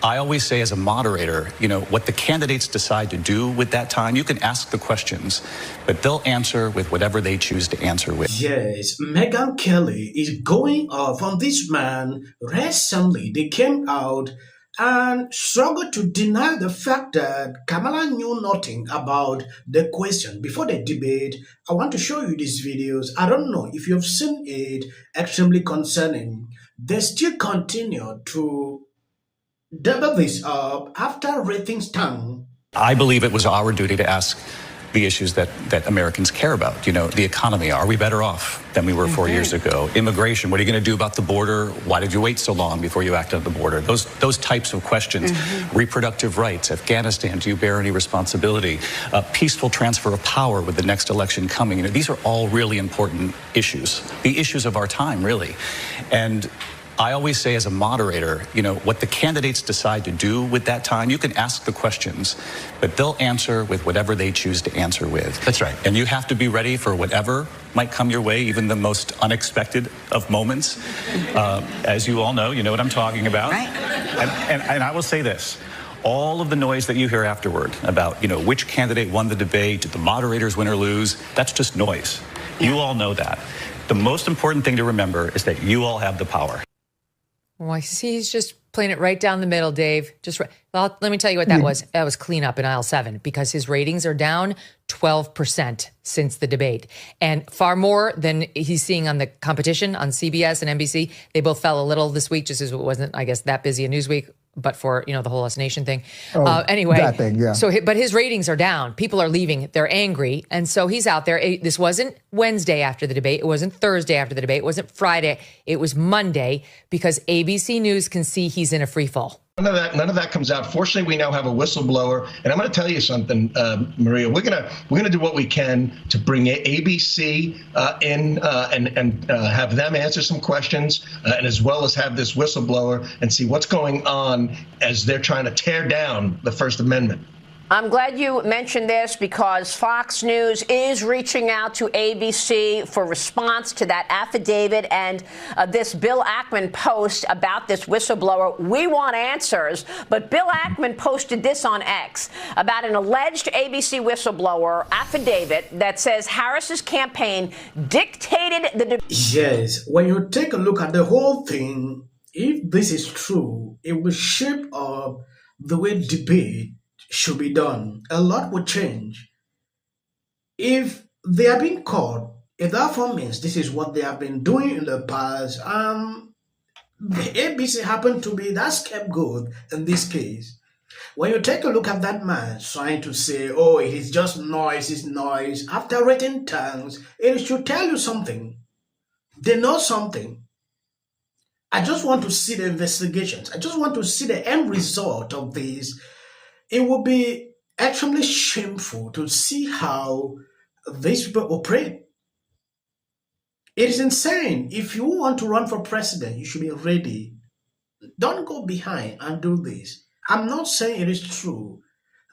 I always say as a moderator, what the candidates decide to do with that time, you can ask the questions, but they'll answer with whatever they choose to answer with. Yes, Megyn Kelly is going off on this man. Recently, they came out and struggled to deny the fact that Kamala knew nothing about the question. Before the debate, I want to show you these videos. I don't know if you've seen it, extremely concerning. They still continue to double this up after ratings down. I believe it was our duty to ask the issues that Americans care about. The economy. Are we better off than we were 4 years ago? Immigration. What are you going to do about the border? Why did you wait so long before you acted on the border? Those types of questions. Reproductive rights. Afghanistan. Do you bear any responsibility? Peaceful transfer of power with the next election coming. These are all really important issues. The issues of our time, really. And I always say as a moderator, what the candidates decide to do with that time, you can ask the questions, but they'll answer with whatever they choose to answer with. That's right. And you have to be ready for whatever might come your way, even the most unexpected of moments. As you all know, you know what I'm talking about. Right. And I will say this. All of the noise that you hear afterward about, which candidate won the debate, did the moderators win or lose, that's just noise. Yeah. You all know that. The most important thing to remember is that you all have the power. Well, I see he's just playing it right down the middle, Dave. Well, let me tell you what that was. That was cleanup in aisle 7 because his ratings are down 12% since the debate and far more than he's seeing on the competition on CBS and NBC. They both fell a little this week just as it wasn't, I guess, that busy a Newsweek, but for, the whole Us Nation thing. Anyway, that thing, yeah. But his ratings are down. People are leaving. They're angry. And so he's out there. This wasn't Wednesday after the debate. It wasn't Thursday after the debate. It wasn't Friday. It was Monday because ABC News can see he's in a free fall. None of that comes out. Fortunately, we now have a whistleblower, and I'm going to tell you something, Maria. We're going to do what we can to bring ABC in and have them answer some questions, and as well as have this whistleblower and see what's going on as they're trying to tear down the First Amendment. I'm glad you mentioned this because Fox News is reaching out to ABC for response to that affidavit and this Bill Ackman post about this whistleblower. We want answers, but Bill Ackman posted this on X about an alleged ABC whistleblower affidavit that says Harris's campaign dictated the... Yes, when you take a look at the whole thing, if this is true, it will shape up the way debate should be done. A lot would change. If they are being caught, if that means this is what they have been doing in the past, the ABC happened to be that scapegoat in this case. When you take a look at that man trying to say, oh, it is just noise, it's noise, after written tongues, it should tell you something. They know something. I just want to see the investigations. I just want to see the end result of this. It would be extremely shameful to see how these people operate. It is insane. If you want to run for president, you should be ready. Don't go behind and do this. I'm not saying it is true.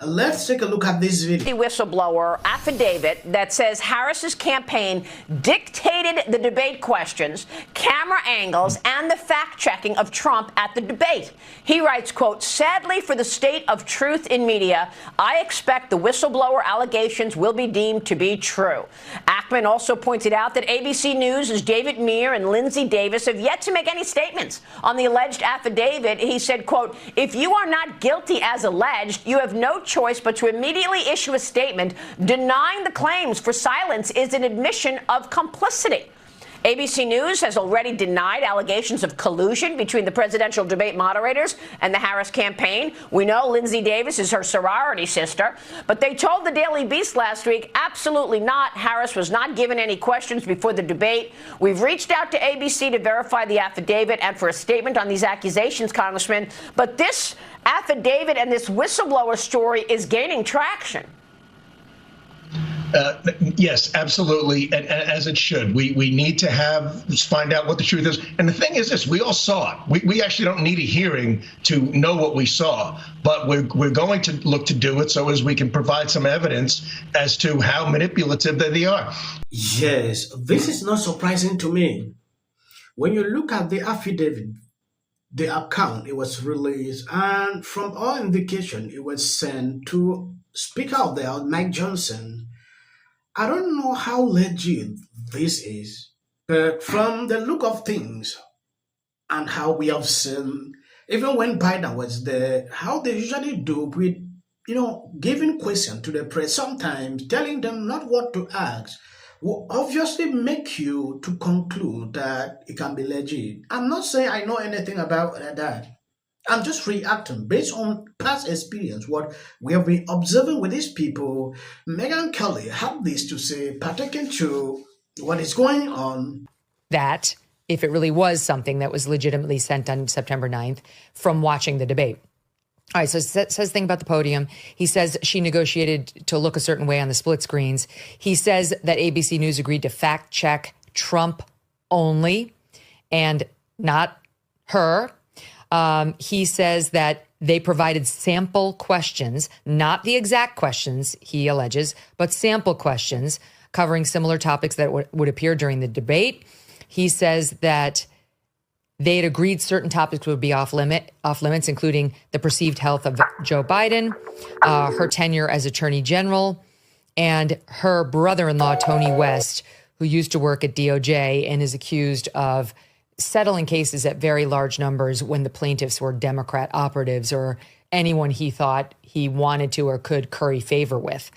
Let's take a look at this video. Whistleblower affidavit that says Harris's campaign dictated the debate questions, camera angles, and the fact-checking of Trump at the debate. He writes, quote, sadly for the state of truth in media, I expect the whistleblower allegations will be deemed to be true. Ackman also pointed out that ABC News' David Muir and Lindsay Davis have yet to make any statements on the alleged affidavit. He said, quote, if you are not guilty as alleged, you have no choice but to immediately issue a statement denying the claims, for silence is an admission of complicity. ABC News has already denied allegations of collusion between the presidential debate moderators and the Harris campaign. We know Lindsay Davis is her sorority sister, but they told the Daily Beast last week, absolutely not. Harris was not given any questions before the debate. We've reached out to ABC to verify the affidavit and for a statement on these accusations, Congressman, but this affidavit and this whistleblower story is gaining traction. Yes, absolutely, and as it should. We need to find out what the truth is. And the thing is this, we all saw it. We actually don't need a hearing to know what we saw, but we're going to look to do it so as we can provide some evidence as to how manipulative they are. Yes, this is not surprising to me. When you look at the affidavit, the account, it was released, and from all indication, it was sent to Speaker of the House, Mike Johnson. I don't know how legit this is, but from the look of things and how we have seen, even when Biden was there, how they usually do with, giving question to the press, sometimes telling them not what to ask, will obviously make you to conclude that it can be legit. I'm not saying I know anything about that. I'm just reacting based on past experience, what we have been observing with these people. Megyn Kelly had this to say, pertaining to what is going on. That if it really was something that was legitimately sent on September 9th from watching the debate. All right, so it says the thing about the podium. He says she negotiated to look a certain way on the split screens. He says that ABC News agreed to fact check Trump only and not her. He says that they provided sample questions, not the exact questions, he alleges, but sample questions covering similar topics that would appear during the debate. He says that they had agreed certain topics would be off limits, including the perceived health of Joe Biden, her tenure as Attorney General, and her brother-in-law, Tony West, who used to work at DOJ and is accused of settling cases at very large numbers when the plaintiffs were Democrat operatives or anyone he thought he wanted to or could curry favor with.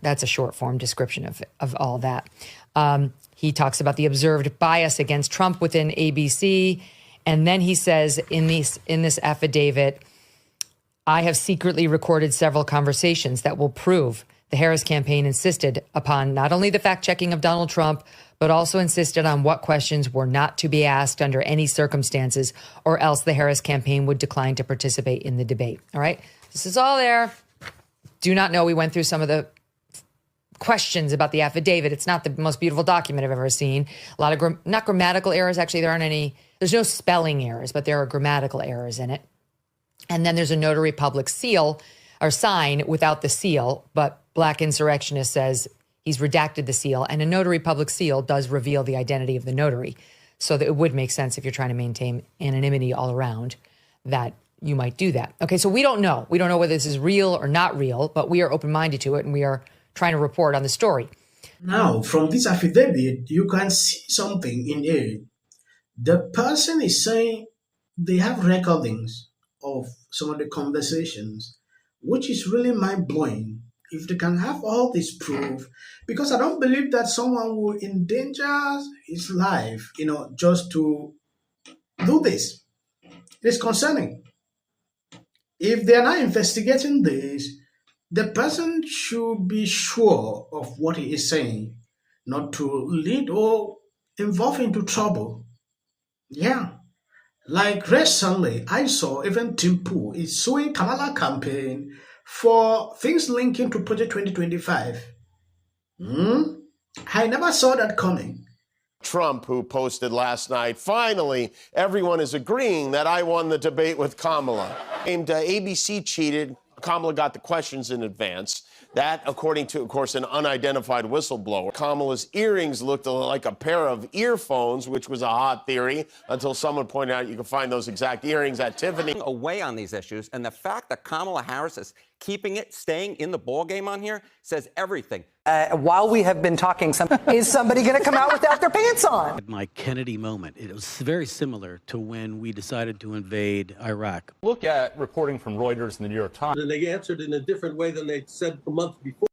That's a short form description of all that. He talks about the observed bias against Trump within ABC. And then he says in this affidavit, I have secretly recorded several conversations that will prove the Harris campaign insisted upon not only the fact checking of Donald Trump, but also insisted on what questions were not to be asked under any circumstances, or else the Harris campaign would decline to participate in the debate. All right. This is all there. Do not know. We went through some of the questions about the affidavit. It's not the most beautiful document I've ever seen. A lot of not grammatical errors. Actually, there aren't any. There's no spelling errors, but there are grammatical errors in it. And then there's a notary public seal or sign without the seal, but Black Insurrectionist says he's redacted the seal, and a notary public seal does reveal the identity of the notary. So that it would make sense if you're trying to maintain anonymity all around that you might do that. Okay, so we don't know. We don't know whether this is real or not real, but we are open-minded to it, and we are trying to report on the story. Now, from this affidavit, you can see something in it. The person is saying they have recordings of some of the conversations, which is really mind-blowing. If they can have all this proof, because I don't believe that someone will endanger his life, just to do this. It's concerning. If they are not investigating this, the person should be sure of what he is saying, not to lead or involve into trouble. Yeah. Like recently, I saw even Timpu is suing Kamala campaign for things linking to Project 2025. I never saw that coming. Trump, who posted last night, finally, everyone is agreeing that I won the debate with Kamala. And ABC cheated. Kamala got the questions in advance. That, according to, of course, an unidentified whistleblower. Kamala's earrings looked like a pair of earphones, which was a hot theory, until someone pointed out you can find those exact earrings at Tiffany. Away on these issues, and the fact that Kamala Harris is staying in the ballgame on here, says everything. While we have been talking, is somebody going to come out without their pants on? At my Kennedy moment, it was very similar to when we decided to invade Iraq. Look at reporting from Reuters and the New York Times. And they answered in a different way than they'd said a month before.